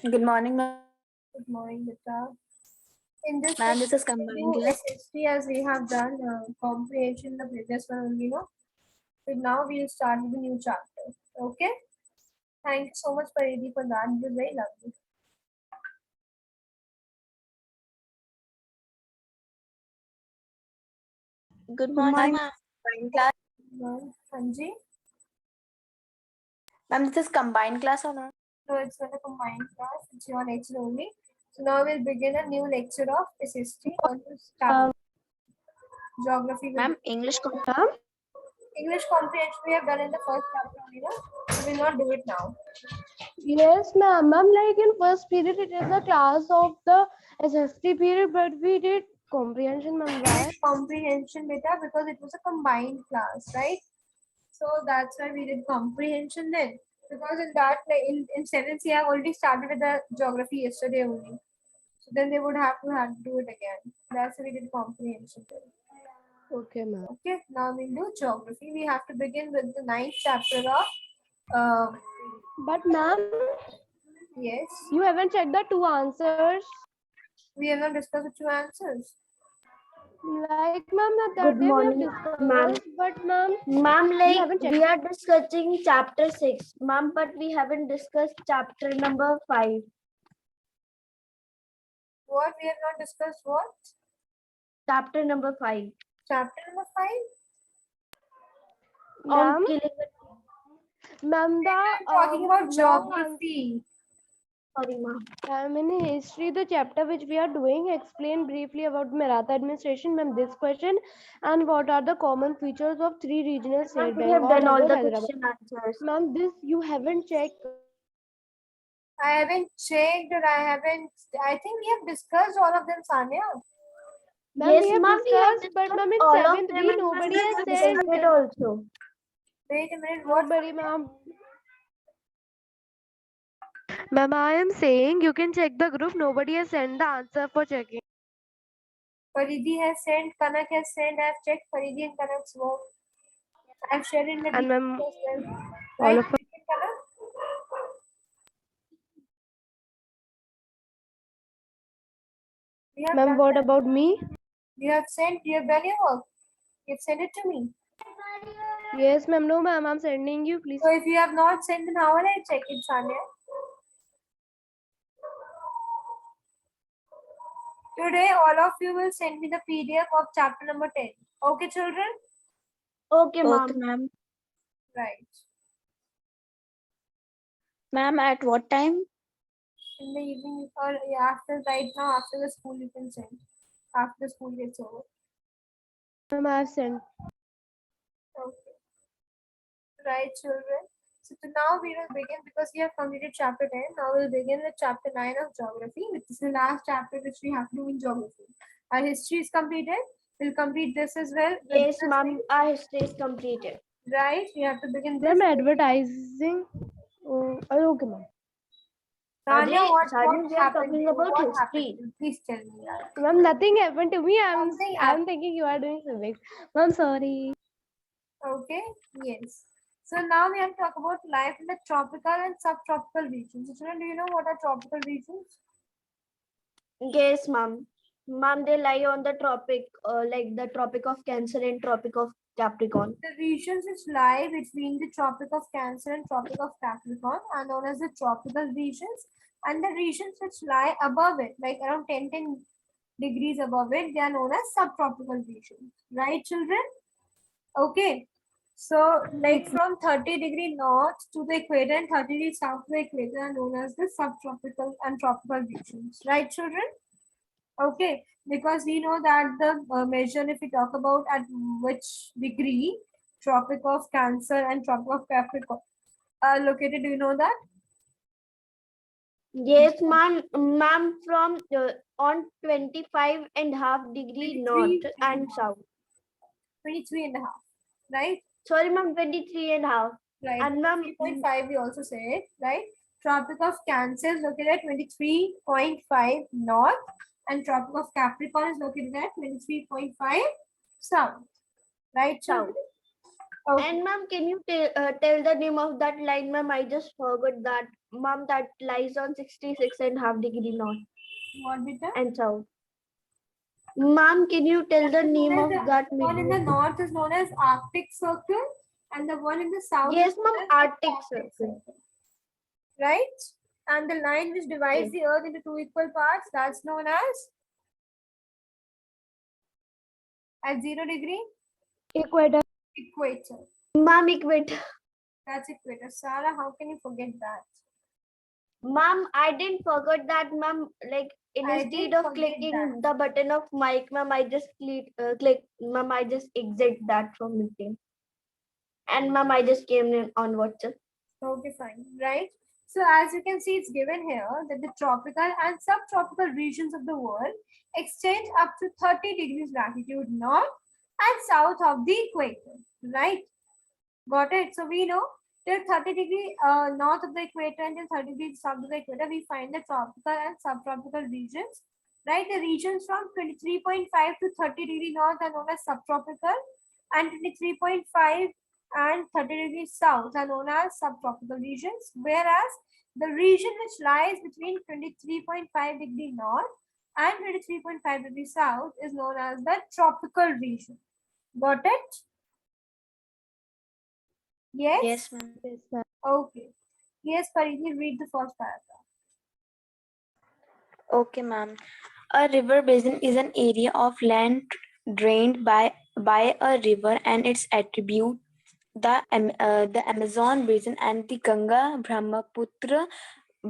Good morning, ma'am. Good morning, Mitra. In this Ma'am, this is combined class. history as we have done comprehension the previous one only, no? So now we'll start with the new chapter. Okay? Thank you so much, Paridi, for that. It was very lovely. Good morning, ma'am. Combined class. Sanji? Ma'am, this is combined class or not? No, it's not a combined class. It's your lecture only. So now we'll begin a new lecture of history on this chapter. Geography. Ma'am, English. English comprehension we have done in the first chapter, you know? We will not do it now. Yes, ma'am. Ma'am, like in first period, it is a class of the SST period, but we did comprehension, ma'am. Why? Comprehension beta because it was a combined class, right? So that's why we did comprehension then. Because in that, like in 7th, I have already started with the geography yesterday only. So then they would have to do it again. That's why we did comprehension then. Okay, ma'am. Okay, now we'll do geography. We have to begin with the 9th chapter of. But ma'am, Yes. you haven't checked the two answers. We have not discussed the two answers. Like, ma'am, that Good day we morning, have discussed, ma'am. but ma'am, Ma'am, haven't like we are discussing chapter 6, ma'am, but we haven't discussed chapter number 5. What? We have not discussed what? Chapter number 5. Chapter number 5? On ma'am, killing ma'am, I'm talking about geography. sorry, ma'am. in history, the chapter which we are doing, explain briefly about Maratha administration, ma'am, this question, and what are the common features of three regional Ma'am, states, we have Bengal, done all Nagaur, the Hyderabad. question answers. Ma'am, this you haven't checked. I haven't checked or I think we have discussed all of them, Sanya. Ma'am, Yes, we have ma'am, we have discussed, but ma'am, in all of 7th them, B, and nobody we has have said. discussed it also. Wait a minute, what? Nobody, ma'am. Ma'am, I am saying you can check the group. Nobody has sent the answer for checking. Faridhi has sent, Kanak has sent, I've checked Faridhi and Kanak's work. I've shared in the And ma'am, details as well. all Right, of us. Kanak? You have Ma'am, done what that. about me? You have sent, you have done your work. You've sent it to me. Yes, ma'am. No, ma'am. I'm sending you, please. So if you have not sent, then how will I check it, Sanya? Today, all of you will send me the PDF of chapter number 10. Okay, children? Okay, ma'am. Okay, ma'am. Right. Ma'am, at what time? In the evening or after, right now, after the school, you can send. After the school gets over. Ma'am, I have sent. Okay. Right, children. So now we will begin because we have completed chapter 10. Now we'll begin with chapter 9 of geography, which is the last chapter which we have to do in geography. Our history is completed. We'll complete this as well. Yes, ma'am, our history is completed. Right, we have to begin this. Ma'am, advertising. Oh, okay, ma'am. Tanya, what we are happened? talking about What history. happened? Please tell me. Yaar. Ma'am, nothing happened to me. Something I'm thinking you are doing civics. Ma'am, sorry. Okay, yes. So now we have to talk about life in the tropical and subtropical regions. So children, do you know what are tropical regions? Yes, ma'am. Ma'am, they lie on the tropic, like the Tropic of Cancer and Tropic of Capricorn. The regions which lie between the Tropic of Cancer and Tropic of Capricorn are known as the tropical regions, and the regions which lie above it, like around 10 degrees above it, they are known as subtropical regions. Right, children? Okay. So, like from 30-degree north to the equator and 30 degrees south to the equator are known as the subtropical and tropical regions. Right, children? Okay, because we know that the measure, if we talk about at which degree Tropic of Cancer and Tropic of Capricorn are located, do you know that? Yes, ma'am. Ma'am, from on 25.5 degree north and south. 23.5, right? Sorry, ma'am, 23.5. Right. And ma'am, 3.5 we also say, right? Tropic of Cancer is located at 23.5 north and Tropic of Capricorn is located at 23.5 south. Right, south. Okay. And ma'am, can you tell the name of that line, ma'am? I just forgot that. Mom, that lies on 66.5 degree north What beta? and south. Mom, can you tell the name of that one in the north is known as Arctic Circle, and the one in the south Yes, is known ma'am, as the Arctic Arctic Circle. Right? And the line which divides Yes. the earth into two equal parts, that's known as at 0 degree Equator. equator. Mom, equator. That's equator. Sarah, how can you forget that? Mom, I didn't forget that, ma'am. Like instead didn't of forget clicking the button of mic, ma'am, I just click, ma'am, I just exit that from meeting. And ma'am, I just came in on WhatsApp. Okay, fine. Right? So as you can see, it's given here that the tropical and subtropical regions of the world extend up to 30 degrees latitude north and south of the equator. Right? Got it? So we know till 30 degree north of the equator and till 30 degrees south of the equator, we find the tropical and subtropical regions. Right? The regions from 23.5 to 30 degree north are known as subtropical, and 23.5 and 30 degrees south are known as subtropical regions, whereas the region which lies between 23.5 degree north and 23.5 degrees south is known as the tropical region. Got it? Yes? Yes, ma'am. Yes, ma'am. Okay. Yes, Pariti, read the first paragraph. Okay, ma'am. A river basin is an area of land drained by a river and its attribute. The Amazon basin and the Ganga Brahmaputra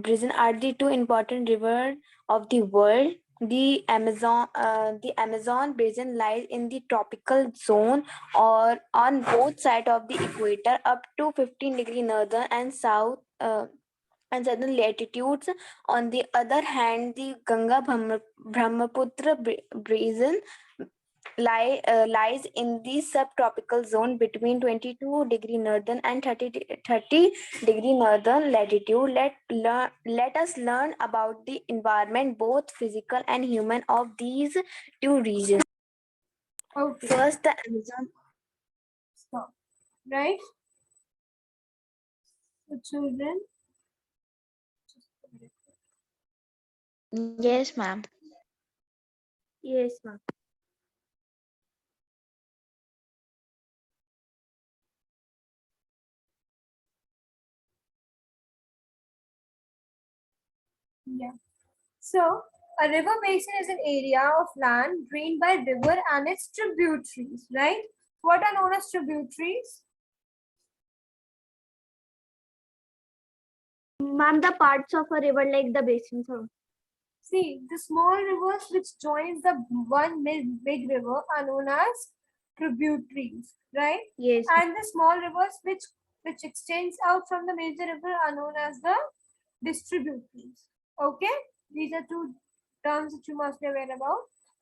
basin are the two important rivers of the world. The Amazon basin lies in the tropical zone or on both sides of the equator up to 15-degree northern and southern latitudes. On the other hand, the Brahmaputra basin lies in the subtropical zone between 22-degree northern and 30-degree northern latitude. Let us learn about the environment, both physical and human, of these two regions. Okay. First, the Amazon. Stop. Right? So children. Yes, ma'am. Yes, ma'am. Yeah. So a river basin is an area of land drained by river and its tributaries, right? What are known as tributaries? Ma'am, the parts of a river like the basins. See, the small rivers which joins the one big river are known as tributaries, right? Yes. And the small rivers which extends out from the major river are known as the distributaries. Okay, these are two terms that you must be aware about.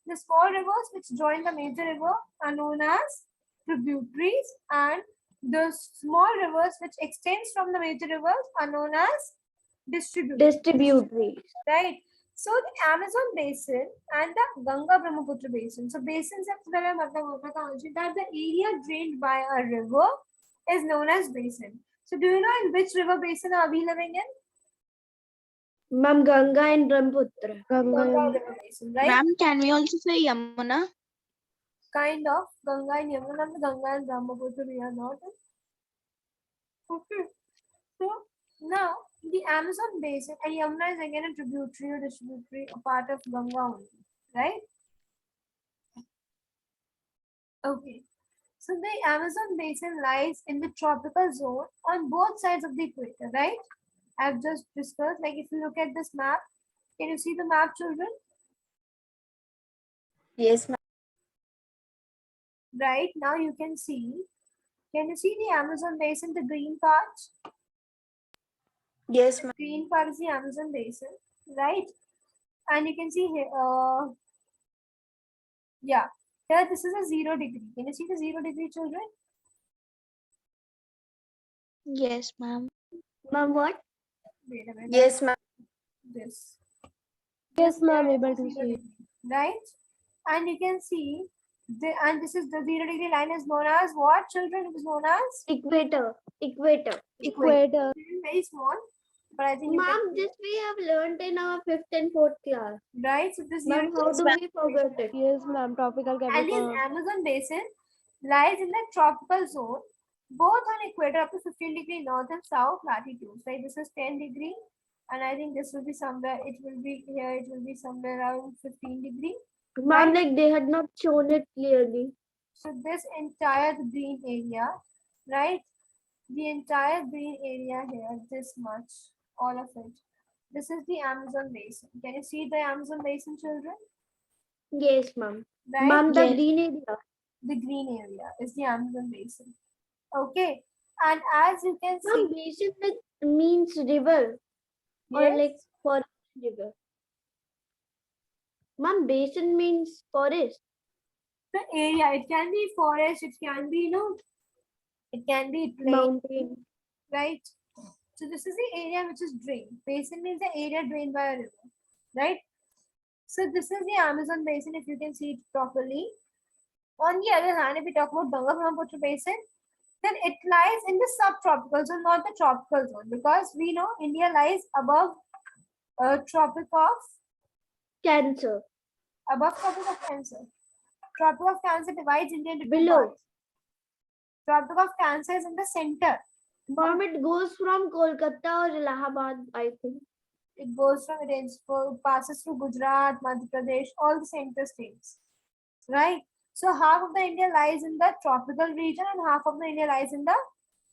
The small rivers which join the major river are known as tributaries, and the small rivers which extends from the major rivers are known as Distributaries. right? So the Amazon basin and the Ganga Brahmaputra basin. So basins that the area drained by a river is known as basin. So do you know in which river basin are we living in? Ma'am, Ganga and Brahmaputra. Ganga Ganga. river basin, right? Ma'am, can we also say Yamuna? Kind of. Ganga and Yamuna, Ganga and Brahmaputra we are not. Okay. So now the Amazon basin and Yamuna is again a tributary or distributary, a part of Ganga only, right? Okay. So the Amazon basin lies in the tropical zone on both sides of the equator, right? I've just discussed, like if you look at this map, can you see the map, children? Yes, ma'am. Right, now you can see the Amazon basin, the green part? Yes, ma'am. Green part is the Amazon basin, right? And you can see here, yeah, here this is a 0 degree. Can you see the 0 degree, children? Yes, ma'am. Ma'am, what? Wait a minute. Yes, ma'am. This. Yes, This ma'am, here able is to 0 see. degree, right? And you can see and this is the 0 degree line is known as what, children? It is known as Equator. Equator. Equator. very small. but I think you can. Mom, this we have learned in our 5th and 4th class. Right, so this Ma'am, how Yes, do ma'am. we forget it? Yes, ma'am. Tropical and this Capricorn. Amazon basin lies in the tropical zone, both on equator up to 15-degree north and south latitudes. Right, this is 10-degree, and I think this will be somewhere. It will be here. It will be somewhere around 15-degree. Ma'am, Right. like they had not shown it clearly. So this entire green area, right? The entire green area here, this much, all of it. This is the Amazon basin. Can you see the Amazon basin, children? Yes, ma'am. Right? Ma'am, the Yes. green area. The green area is the Amazon basin. Okay. And as you can Ma'am, see, basin like means river or yes, like forest river. Ma'am, basin means forest. the area, it can be forest, it can be, it can be plain, Mountain. right? So this is the area which is drained. Basin means the area drained by a river, right? So this is the Amazon basin, if you can see it properly. On the other hand, if we talk about Ganga Brahmaputra basin, then it lies in the subtropical zone, not the tropical zone, because we know India lies above tropic of Cancer. tropic of Cancer. Tropic of Cancer divides India into two Below. parts. Tropic of Cancer is in the center. Ma'am, it goes from Kolkata or Allahabad, I think. It goes from it passes through Gujarat, Madhya Pradesh, all the center states, right? So half of the India lies in the tropical region and half of the India lies in the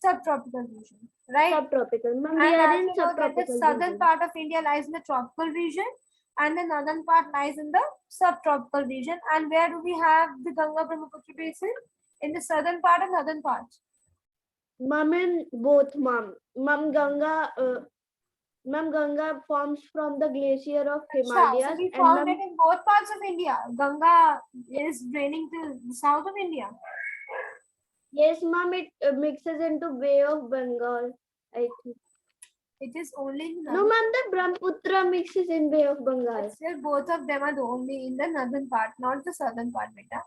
subtropical region, right? Subtropical. Ma'am, we And are as in we know that the subtropical southern region. part of India lies in the tropical region and the northern part lies in the subtropical region. And where do we have the Ganga Brahmaputra basin? In the southern part and northern part. Ma'am, in both, ma'am. Ma'am, Ganga forms from the glacier of So Himalayas we and found it ma'am, in both parts of India. Ganga is draining to the south of India. yes, ma'am, it mixes into Bay of Bengal, I think. It is only in No, ma'am, the Brahmaputra mixes in Bay of Bengal. still both of them are the only in the northern part, not the southern part, beta.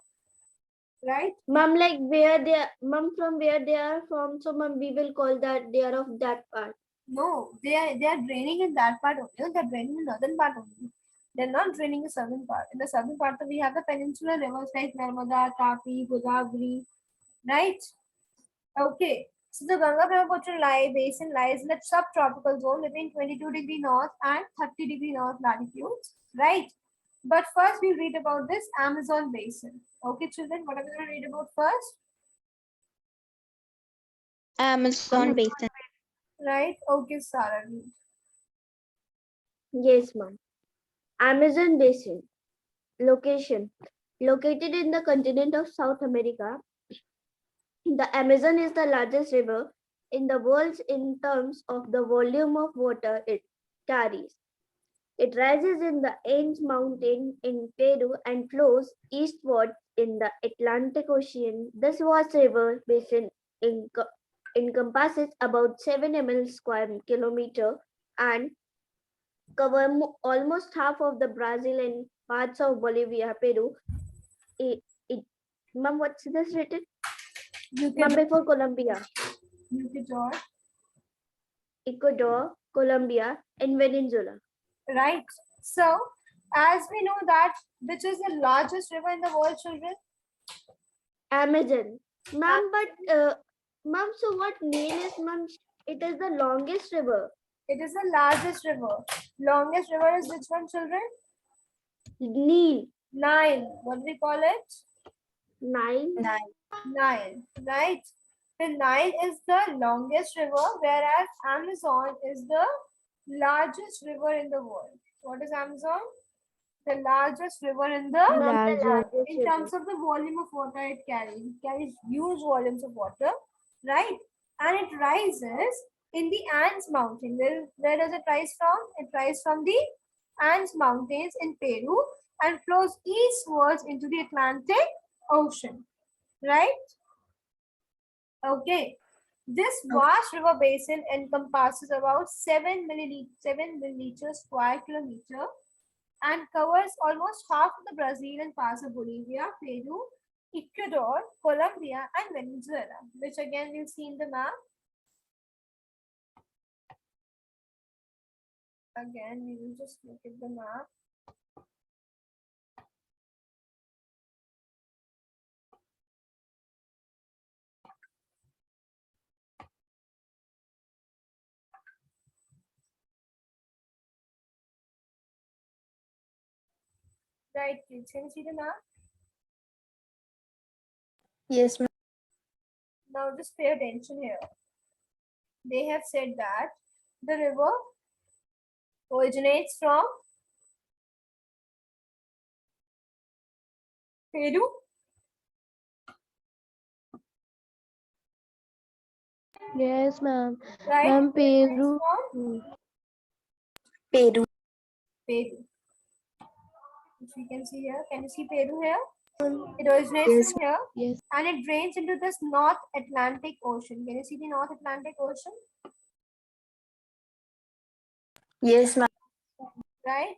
Right? Ma'am, like where they are, ma'am, from where they are from, so ma'am, we will call that they are of that part. No, they are draining in that part only. They're draining in the northern part only. They're not draining the southern part. In the southern part, we have the peninsular rivers like Narmada, Tapi, Godavari, right? Okay. So the Ganga Brahmaputra basin lies in the subtropical zone between 22-degree north and 30-degree north latitudes, right? But first, we'll read about this Amazon basin. Okay, children, what are we going to read about first? Amazon basin. Right? Okay, Sarah, read. Yes, ma'am. Amazon Basin. Location. Located in the continent of South America, the Amazon is the largest river in the world in terms of the volume of water it carries. It rises in the Andes Mountain in Peru and flows eastward in the Atlantic Ocean. This vast river basin encompasses about 7 ml square kilometer and cover almost half of the Brazil and parts of Bolivia, Peru. It, it, Ma'am, what's this written? Ma'am, before Colombia, UK George. Ecuador, Colombia, and Venezuela. Right. So, as we know that, which is the largest river in the world, children? Amazon. Ma'am, but ma'am, so what name is ma'am? It is the longest river. It is the largest river. Longest river is which one, children? Nile. Nile. What do we call it? Nile. Nile. Right. The Nile is the longest river, whereas Amazon is the largest river in the world. What is Amazon? The largest river in the Ma'am, the Largest. largest in river. terms of the volume of water it carries. It carries huge volumes of water, right? And it rises in the Andes mountain. Where does it rise from? It rises from the Andes mountains in Peru and flows eastwards into the Atlantic Ocean, right? Okay. This vast river basin encompasses about 7 milliliters square kilometer and covers almost half of the Brazil and parts of Bolivia, Peru, Ecuador, Colombia, and Venezuela, which again we'll see in the map. Again, we will just look at the map. Right, kids, can you see the map? Yes, ma'am. Now just pay attention here. They have said that the river originates from Peru, Yes, ma'am. right? Ma'am, It originates Peru. from Peru. Peru, which we can see here. Can you see Peru here? It originates Yes, from here Yes. and it drains into this North Atlantic Ocean. Can you see the North Atlantic Ocean? yes, ma'am. Right?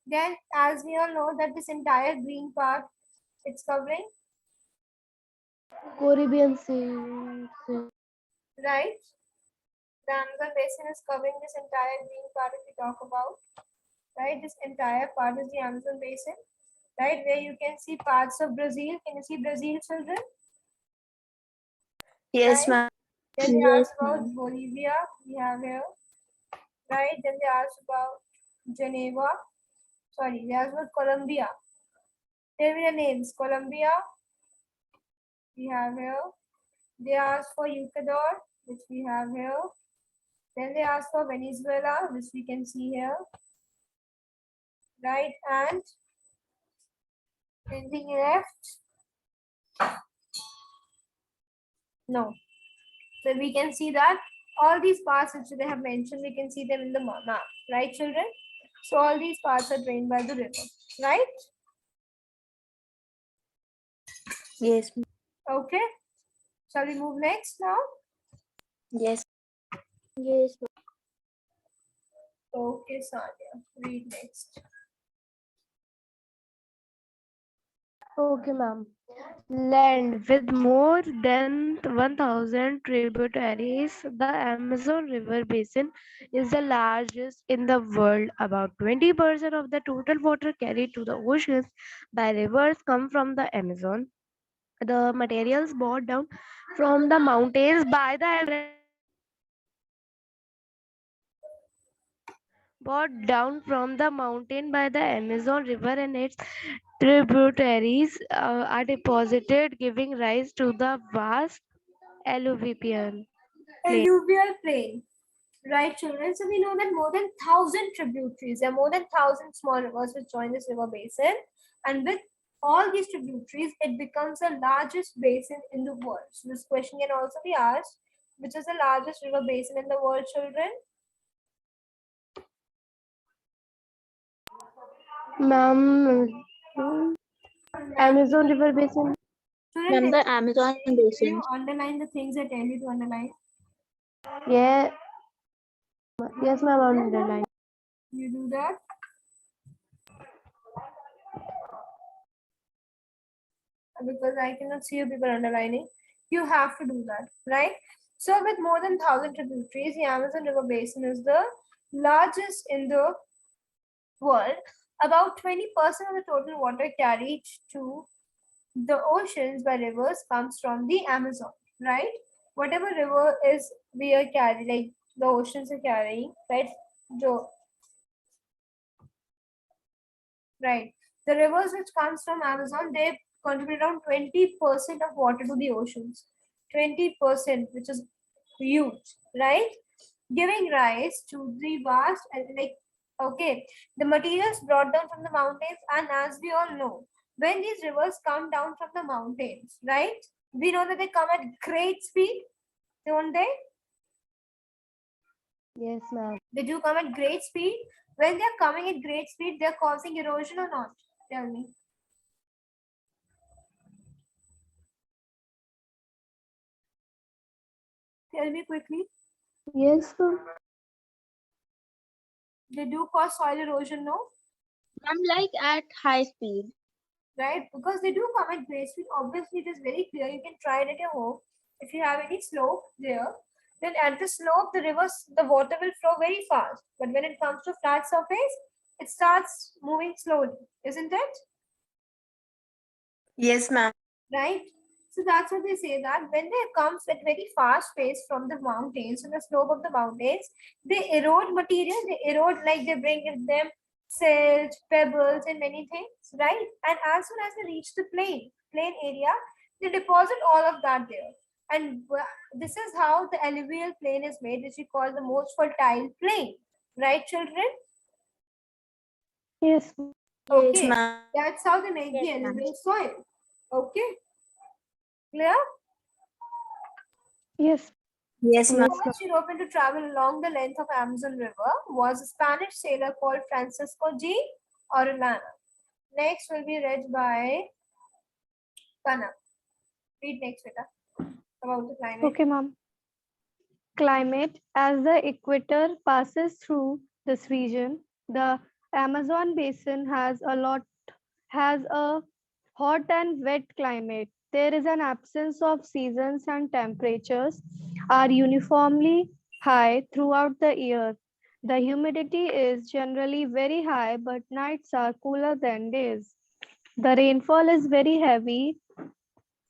Then, as we all know, that this entire green part it's covering, Caribbean Sea. right? The Amazon basin is covering this entire green part if we talk about, right? This entire part is the Amazon basin, right? Where you can see parts of Brazil. Can you see Brazil, children? Yes, Right? ma'am. Then they ask Yes, about ma'am. Bolivia, we have here, right? Then they ask about Geneva, sorry, they ask about Colombia. Tell me the names. Colombia, we have here. They ask for Ecuador, which we have here. Then they ask for Venezuela, which we can see here, right? And anything left? No. So we can see that all these parts which they have mentioned, we can see them in the map, right, children? So all these parts are drained by the river, right? Yes, ma'am. Okay. Shall we move next now? Yes. Yes, ma'am. Okay, Sanya, read next. Okay, ma'am. Land with more than 1,000 tributaries, the Amazon River basin is the largest in the world. About 20% of the total water carried to the oceans by rivers come from the Amazon. The materials brought down from the mountains by the brought down from the mountain by the Amazon River and its tributaries are deposited, giving rise to the vast alluvial plain. Alluvial plain. Right, children. So we know that more than 1,000 tributaries, there are more than 1,000 small rivers which join this river basin. And with all these tributaries, it becomes the largest basin in the world. So this question can also be asked, which is the largest river basin in the world, children? Ma'am, Amazon River Basin. Children, Ma'am, can the Amazon you basin. underline the things I tell you to underline? Yeah, yes, ma'am, on underline. You do that because I cannot see you people underlining. You have to do that, right? So with more than 1,000 tributaries, the Amazon River basin is the largest in the world. About 20% of the total water carried to the oceans by rivers comes from the Amazon, right? Whatever river is we are carrying, like the oceans are carrying, right? Joe, right. The rivers which comes from Amazon, they contribute around 20% of water to the oceans. 20%, which is huge, right? Giving rise to the vast and like okay, the materials brought down from the mountains, and as we all know, when these rivers come down from the mountains, right? We know that they come at great speed, don't they? Yes, ma'am. They do come at great speed. When they're coming at great speed, they're causing erosion or not? Tell me. Tell me quickly. Yes, ma'am. They do cause soil erosion, no? Ma'am, like at high speed. Right? Because they do come at great speed. Obviously, it is very clear. You can try it at your home. If you have any slope there, Then at the slope, the water will flow very fast. But when it comes to flat surface, it starts moving slowly, isn't it? Yes, ma'am. Right? So that's what they say, that when they comes at very fast pace from the mountains, from the slope of the mountains, they erode material, they erode, like they bring with them silt, pebbles, and many things, right? And as soon as they reach the plain area, they deposit all of that there. And this is how the alluvial plain is made, which we call the most fertile plain. Right, children? Yes. Yes, Okay. Yes, ma'am. That's how they make the yes, ma'am. alluvial soil. Okay. Clear? Yes. Yes, ma'am. Yes, ma'am. First European to travel along the length of Amazon River was a Spanish sailor called Francisco G. Orellana. Next will be read by Kana. Read next, beta, about the climate. Okay, ma'am. Climate. As the equator passes through this region, the Amazon basin has a hot and wet climate. There is an absence of seasons and temperatures are uniformly high throughout the year. The humidity is generally very high, but nights are cooler than days. The rainfall is very heavy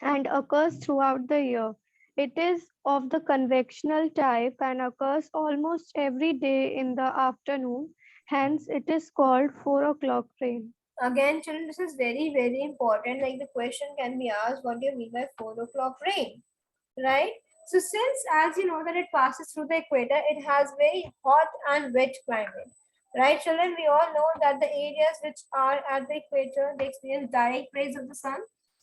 and occurs throughout the year. It is of the convectional type and occurs almost every day in the afternoon. Hence, it is called 4 o'clock rain. Again, children, this is very, very important. Like the question can be asked, what do you mean by 4 o'clock rain? Right? So since, as you know, that it passes through the equator, it has very hot and wet climate. Right, children? We all know that the areas which are at the equator, they experience direct rays of the sun,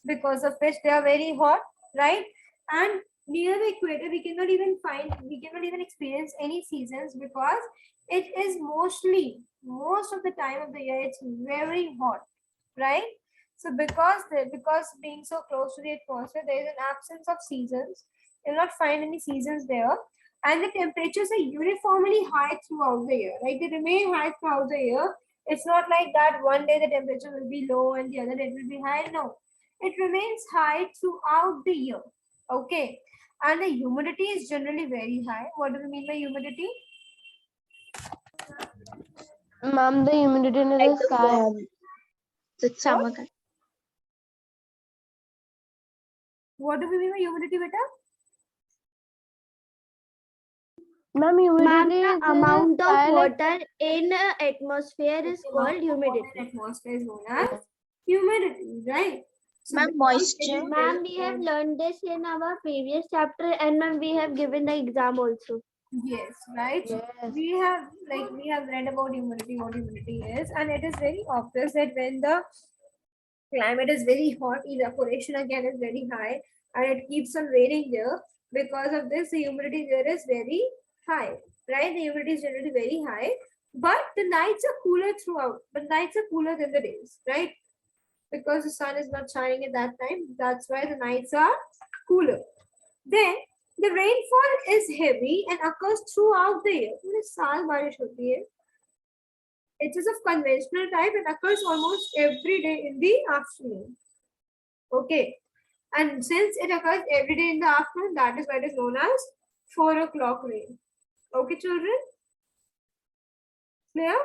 because of which they are very hot, right? And near the equator, we cannot even experience any seasons, because it is most of the time of the year, it's very hot, right? So because being so close to the atmosphere, there is an absence of seasons. You'll not find any seasons there. And the temperatures are uniformly high throughout the year. Like they remain high throughout the year. It's not like that one day the temperature will be low and the other day it will be high. No. It remains high throughout the year. Okay. And the humidity is generally very high. What do we mean by humidity? Ma'am, the humidity in Like the the sky. warm, the What? summer. What do we mean by humidity, beta? Ma'am, Ma'am, humidity is the in the amount of sky like water in atmosphere Okay, is called amount of water humidity. in atmosphere is known as humidity, right? So Ma'am, because it moisture. is very Ma'am, we have cold, learned this in our previous chapter, and ma'am, we have given the exam also. yes, right? yes. We have read about humidity, what humidity is, and it is very obvious that when the climate is very hot, evaporation again is very high, and it keeps on raining there. Because of this, the humidity there is very high, right? The humidity is generally very high, but the nights are cooler throughout. But nights are cooler than the days, right? Because the sun is not shining at that time. That's why the nights are cooler. Then the rainfall is heavy and occurs throughout the year. पूरे साल बारिश होती है. It is of conventional type and occurs almost every day in the afternoon. Okay. And since it occurs every day in the afternoon, that is why it is known as 4 o'clock rain. Okay, children? Clear?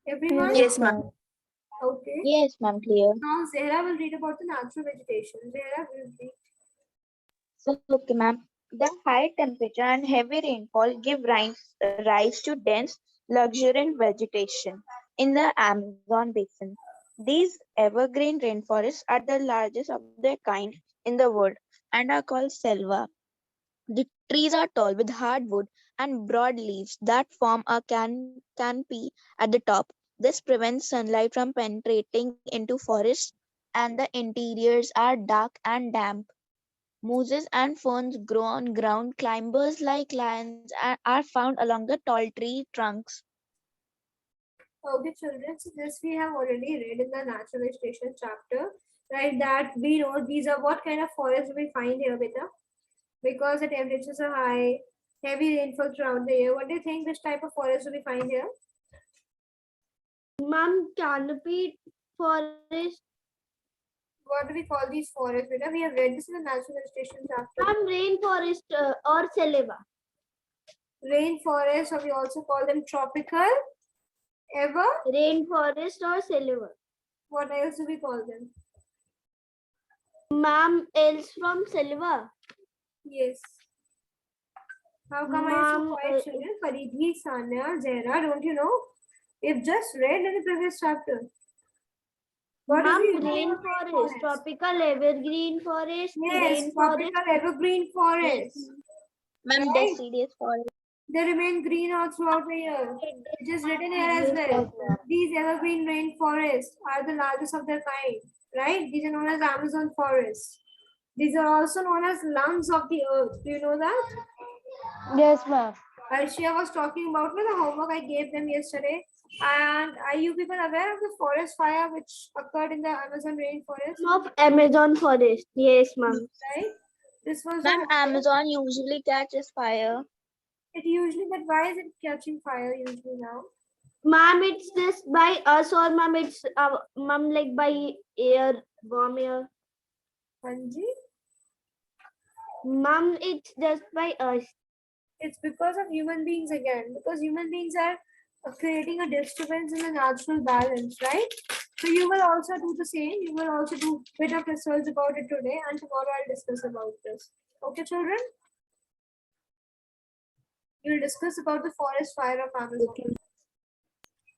Everyone? Yes, Yes, ma'am. ma'am. Okay. Yes, ma'am, clear. Now Zehra will read about the natural vegetation. Zehra will read. Okay, ma'am. The high temperature and heavy rainfall give rise to dense, luxuriant vegetation in the Amazon basin. These evergreen rainforests are the largest of their kind in the world and are called selva. The trees are tall with hardwood and broad leaves that form a canopy at the top. This prevents sunlight from penetrating into forests, and the interiors are dark and damp. Mosses and ferns grow on ground. Climbers like lions are found along the tall tree trunks. Okay, children, so this we have already read in the natural vegetation chapter, right? That we know these are what kind of forests we find here, beta. Because the temperatures are high, heavy rainfall throughout the year. What do you think this type of forest do we find here? Ma'am, canopy forest What do we call these forests? Beta, we have read this in the natural vegetation chapter. Rainforest or savanna. Rainforest, or we also call them tropical. Ever? Rainforest or savanna. What else do we call them? Ma'am, else from savanna. Yes. How come are you so quiet, children? Faridhi, Sanya, Zaira, don't you know? We've just read in the previous chapter. What is Ma'am, the meaning of rainforest, tropical evergreen forest, Yes, rainforest. tropical evergreen forest. Ma'am, Right? deciduous forest. They remain green all throughout the year. It is written here as Yes, well. ma'am. These evergreen rainforests are the largest of their kind. Right? These are known as Amazon forests. These are also known as lungs of the earth. Do you know that? Yes, ma'am. Arshia was talking about the homework I gave them yesterday. And are you people aware of the forest fire which occurred in the Amazon rainforest? Of Amazon forest. Yes, ma'am. Right? This was Ma'am, a Amazon usually catches fire. it usually, but why is it catching fire usually now? Ma'am, it's just by us or ma'am, it's ma'am like by air, warm air. Hanji? Ma'am, it's just by us. It's because of human beings again, because human beings are creating a disturbance in the natural balance, right? So you will also do the same. You will also do bit of research about it today, and tomorrow I'll discuss about this. Okay, children? We'll discuss about the forest fire of Amazon.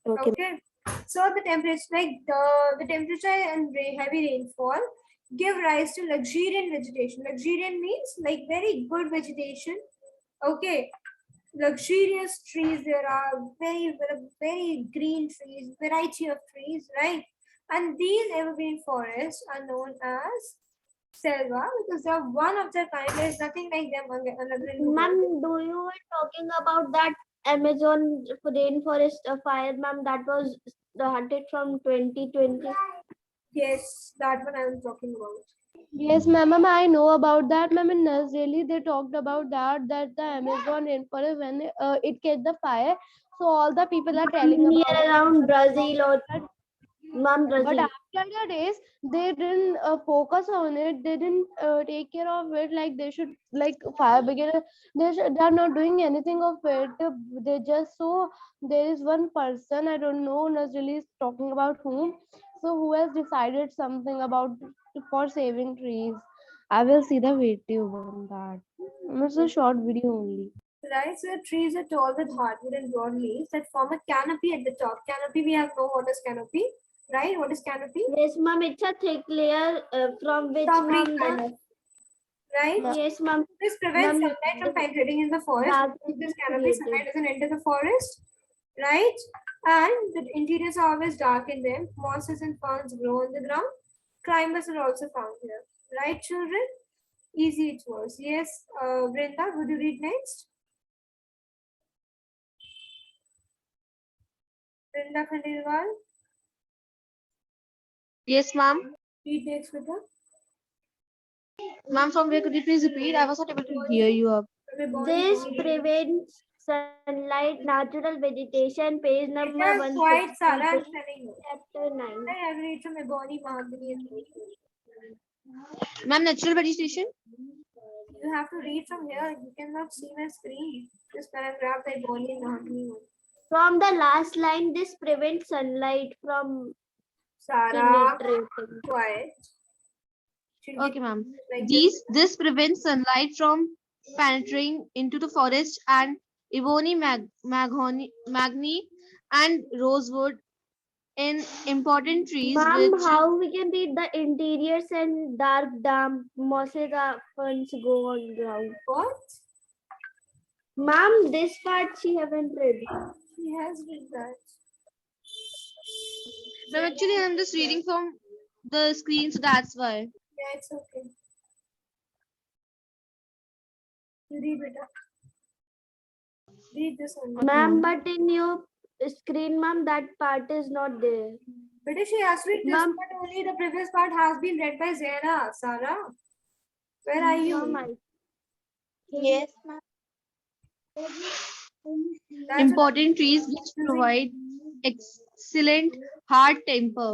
Okay. So the temperature, like the temperature and heavy rainfall, give rise to luxuriant vegetation. Luxuriant means like very good vegetation. Okay. Luxurious trees. There are very green trees, variety of trees, right? And these evergreen forests are known as selva because they are one of their kind. There is nothing like them another in the world. Ma'am, do you were talking about that Amazon rainforest fire, ma'am? That was started from 2020. Yes, that one I am talking about. Yes, ma'am, I know about that. Ma'am, in Nazreli, they talked about that the Amazon rainforest, when it catch the fire, so all the people are telling Near about around Brazil or it. ma'am But Brazil. after the days, they didn't focus on it. They didn't take care of it like they should. Like fire brigade, they are not doing anything of it. They just so there is one person, I don't know Nazreli is talking about whom. So who has decided something about for saving trees? I will see the video on that. It's a short video only. Right, so the trees are tall with hardwood and broad leaves that form a canopy at the top. Canopy, we have know what is canopy, right? What is canopy? Yes, ma'am. It's a thick layer from which Covering ma'am kind the of, right? yes, ma'am. This prevents Ma'am, sunlight from penetrating in the forest. darkness With this is canopy, created. sunlight doesn't enter the forest, right? And the interiors are always dark in them. Mosses and ferns grow on the ground. Climbers are also found here, right, children? Easy it was. Yes, Brenda, would you read next? Brenda Khandelwal, Yes, ma'am. read next with her. Ma'am, from where could you please repeat? I was not able to hear you up. This prevents sunlight, natural vegetation, page number It's quite Sara, I'm 163, telling you. chapter 9. I agree to Meboni Mahagani. Ma'am, natural vegetation? You have to read from here. You cannot see my screen. This paragraph by Bonnie and Mahagani. From the last line, this prevents sunlight from Sara, penetrating. quiet. Should be Okay, ma'am. like this. This prevents sunlight from penetrating into the forest, and ebony, magni, and rosewood in important trees Ma'am, which how we can read the interiors and dark damp mosses ferns go on ground? What? Ma'am, this part she haven't read. She has read that. ma'am, actually I'm just reading from the screen, so that's why. Yeah, it's okay. You read it up. Read this one. Ma'am, but in your screen, ma'am, that part is not there. But if she has read this Ma'am, part only, the previous part has been read by Zara. Sara, where are you? ma'am, Yes, ma'am. That's Important trees which confusing. provide excellent hard temper.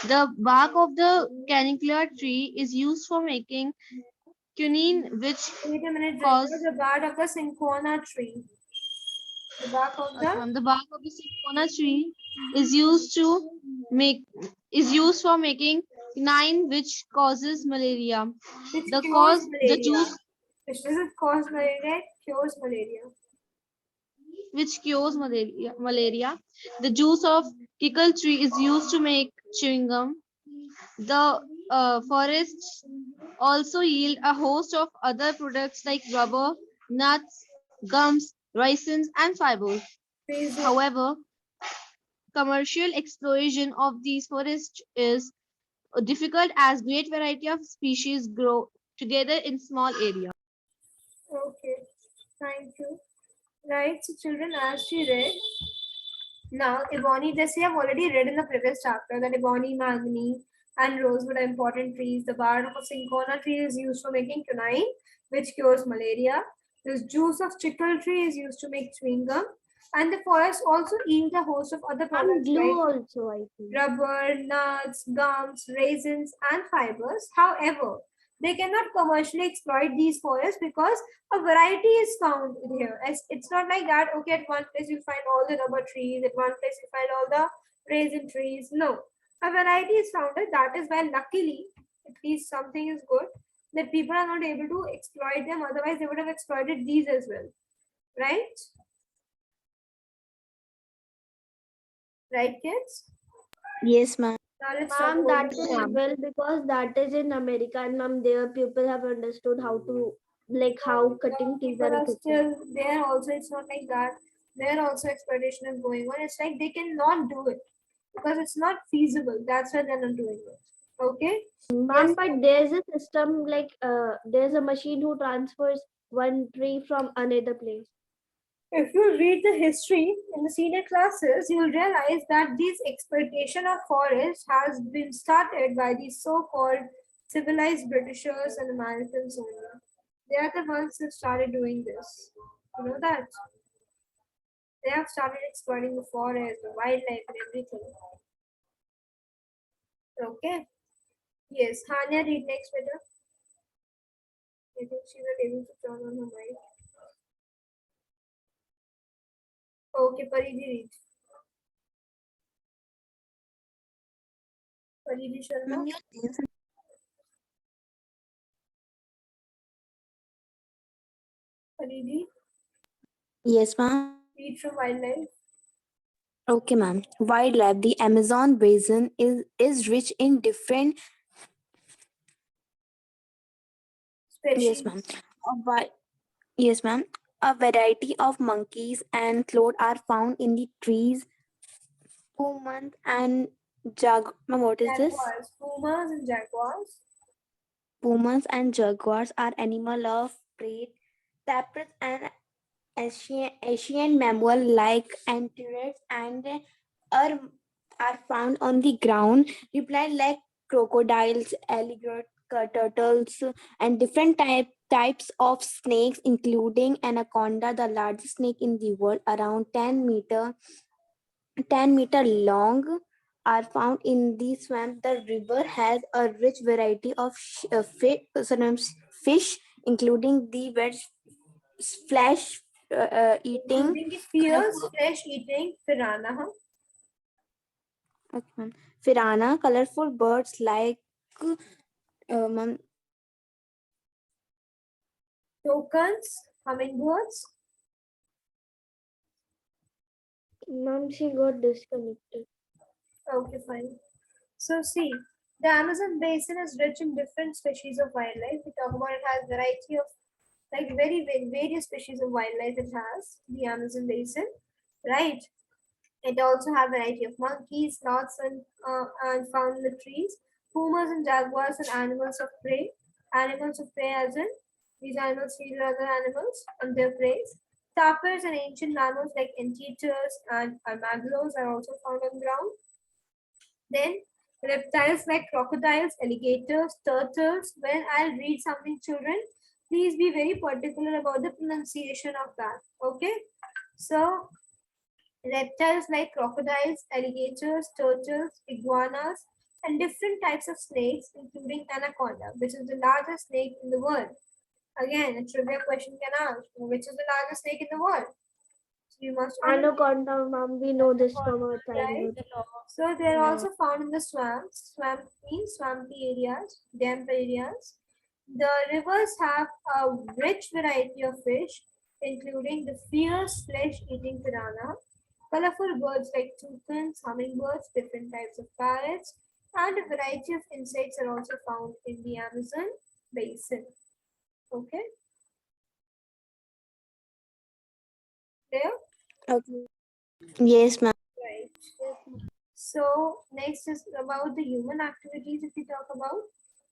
The bark of the canicula tree is used for making quinine, which Wait a minute, River. cause The bark of the cinchona tree. The bark of the the bark of the cinchona tree is used to make is used for making quinine, which causes malaria. which The cures cause the malaria. juice Which doesn't cause malaria, it cures malaria. which cures malaria. The juice of kickle tree is used to make chewing gum. The forests also yield a host of other products like rubber, nuts, gums, raisins, and fibers. Basil. However, commercial exploration of these forests is difficult as great variety of species grow together in small areas. Okay, thank you. Right, so children, as she read, now ebony, this we have already read in the previous chapter that ebony, mahogany, and rosewood are important trees. The bark of a cinchona tree is used for making quinine, which cures malaria. The juice of chicle tree is used to make chewing gum. And the forest also yield a host of other And products glue like also, I think. rubber, nuts, gums, raisins, and fibers. However, they cannot commercially exploit these forests because a variety is found here. It's not like that, okay, at one place you find all the rubber trees, at one place you find all the raisin trees. No, a variety is found. That is why, luckily, at least something is good that people are not able to exploit them. Otherwise, they would have exploited these as well. Right? Right, kids? Yes, ma'am. Now let's talk Ma'am, about that the is farm. well because that is in America, and ma'am, there people have understood how to like how cutting trees People are are effective. still there also. It's not like that. There also exploitation is going on. It's like they cannot do it because it's not feasible. That's why they're not doing it. Okay. Yes. Ma'am, but there's a system like there's a machine who transfers one tree from another place. If you read the history in the senior classes, you'll realize that this exploitation of forests has been started by these so-called civilized Britishers and Americans only. They are the ones who started doing this. You know that? They have started exploiting the forest, the wildlife, and everything. Okay. Yes. Hanya, read next, better. I think she's not able to turn on her mic. Okay, Paridi, read. Paridi Sharma, Ma'am, your nails are- Paridi, Yes, ma'am. read from wildlife. Okay, ma'am. Wildlife. The Amazon basin is rich in different. Yes, ma'am. Species. A wi- yes, ma'am. A variety of monkeys and sloth are found in the trees. Pumas and Ma'am, what is this? Jaguars. Pumas and jaguars. Pumas and jaguars are animal of prey. Tapirs and Asian mammal like antelopes and are, are found on the ground. Reply like crocodiles, alligators, turtles, and different types of snakes, including anaconda, the largest snake in the world, around 10-meter long, are found in the swamp. The river has a rich variety of sometimes fish, including the wet flesh eating Including the fierce colorful, flesh-eating piranha. okay, ma'am. Piranha, colorful birds like ma'am, Toucans. Hummingbirds. Ma'am, she got disconnected. Okay, fine. So see, the Amazon basin is rich in different species of wildlife. We talk about it has variety of like various species of wildlife it has, the Amazon basin, right? It also have variety of monkeys, sloths, and found in the trees, pumas and jaguars and animals of prey. Animals of prey as in these animals feed other animals on their prey. Tapirs and ancient mammals like anteaters and armadillos are also found on ground. Then reptiles like crocodiles, alligators, turtles. When I'll read something, children, please be very particular about the pronunciation of that. Okay. So Reptiles like crocodiles, alligators, turtles, iguanas, and different types of snakes, including anaconda, which is the largest snake in the world. Again, a trivia question can ask, which is the largest snake in the world? So you must already Anaconda, ma'am. We know this from our right. childhood. So they are also found in the swamps. Swamp means swampy areas, damp areas. The rivers have a rich variety of fish, including the fierce flesh-eating piranha, colorful birds like toucans, hummingbirds, different types of parrots, and a variety of insects are also found in the Amazon basin. Okay, there? Okay. Yes, ma'am. Right. So next is about the human activities if we talk about.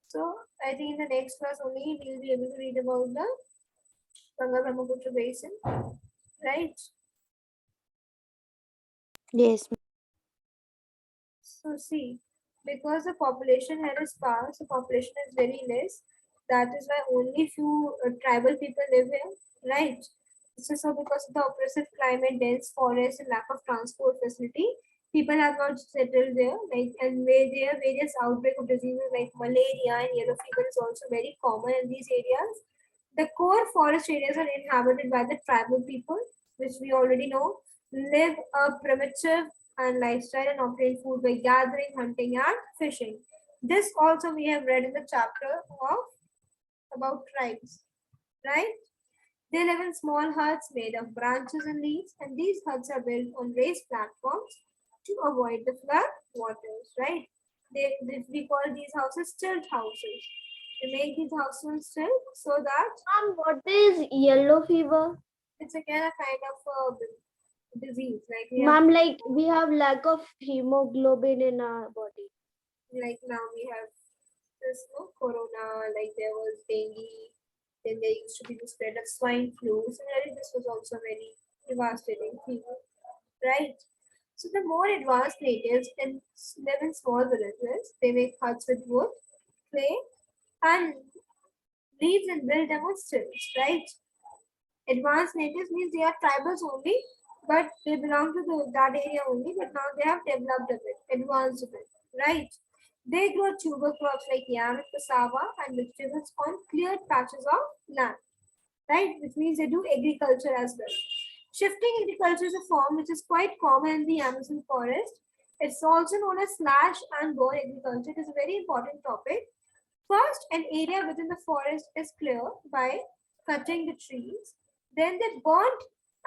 So I think in the next class only we'll be able to read about the Ganga Brahmaputra basin, right? Yes, So see, because the population here is sparse, the population is very less. That is why only few tribal people live here, right? This is so because of the oppressive climate, dense forest, and lack of transport facility. People have not settled there, like and where there are various outbreak of diseases like malaria and yellow fever is also very common in these areas. The core forest areas are inhabited by the tribal people, which we already know, live a primitive and lifestyle and obtain food by gathering, hunting, and fishing. This also we have read in the chapter of about tribes, right? They live in small huts made of branches and leaves, and these huts are built on raised platforms to avoid the flood waters, right? We call these houses stilt houses. They make these houses on stilt so that Ma'am, what is yellow fever? it's again a kind of disease. Like we have, Ma'am, like we have lack of hemoglobin in our body. like now we have this no corona. Like there was dengue. Then there used to be the spread of swine flu. Similarly, this was also very devastating fever, right? So the more advanced natives live in small villages. They make huts with wood, clay, and leaves and build them on stilts, right? Advanced natives means they are tribals only, but they belong to that area only, but now they have developed a bit, advanced a bit, right? They grow tuber crops like yam, cassava, and vegetables on cleared patches of land, right? Which means they do agriculture as well. Shifting agriculture is a form which is quite common in the Amazon forest. It's also known as slash and burn agriculture. It is a very important topic. First, an area within the forest is cleared by cutting the trees. Then they burnt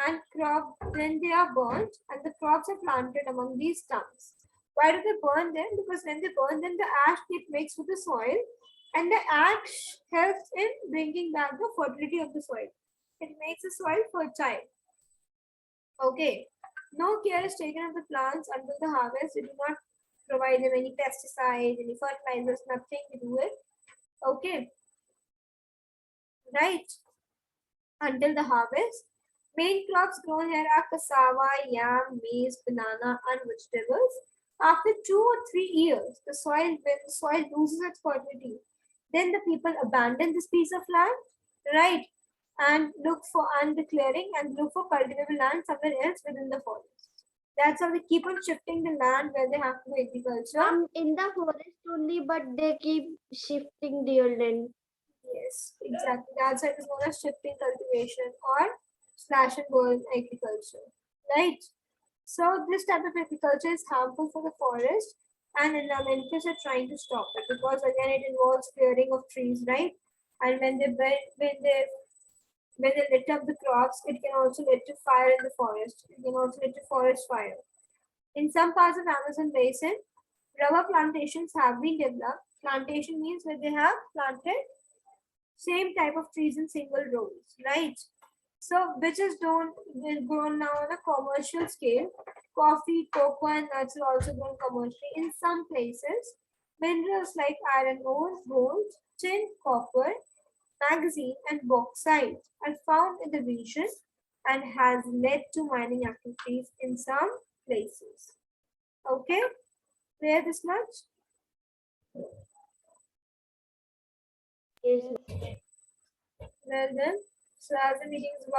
and crop. Then they are burnt and the crops are planted among these stumps. Why do they burn them? Because when they burn them, the ash gets mixed with the soil, and the ash helps in bringing back the fertility of the soil. It makes the soil fertile. Okay. No care is taken of the plants until the harvest. We do not provide them any pesticides, any fertilizers, nothing to do with. Okay, right? Until the harvest. Main crops grown here are cassava, yam, maize, banana, and vegetables. After 2 or 3 years, when the soil loses its fertility, then the people abandon this piece of land, right? And look for clearing and look for cultivable land somewhere else within the forest. That's how they keep on shifting the land where they have to do agriculture. In the forest only, but they keep shifting their land. Yes, exactly. That's why it is known as shifting cultivation or slash and burn agriculture, right? So this type of agriculture is harmful for the forest, and environmentalists are trying to stop it because again it involves clearing of trees, right? And when they lit up the crops, it can also lead to fire in the forest. It can also lead to forest fire. In some parts of Amazon basin, rubber plantations have been developed. Plantation means where they have planted same type of trees in single rows, right? So which is grown now on a commercial scale. Coffee, cocoa, and nuts are also grown commercially in some places. Minerals like iron ore, gold, tin, copper, magazine, and bauxite are found in the region and has led to mining activities in some places. Okay, clear this much? Yes, Well then, so as the meeting is about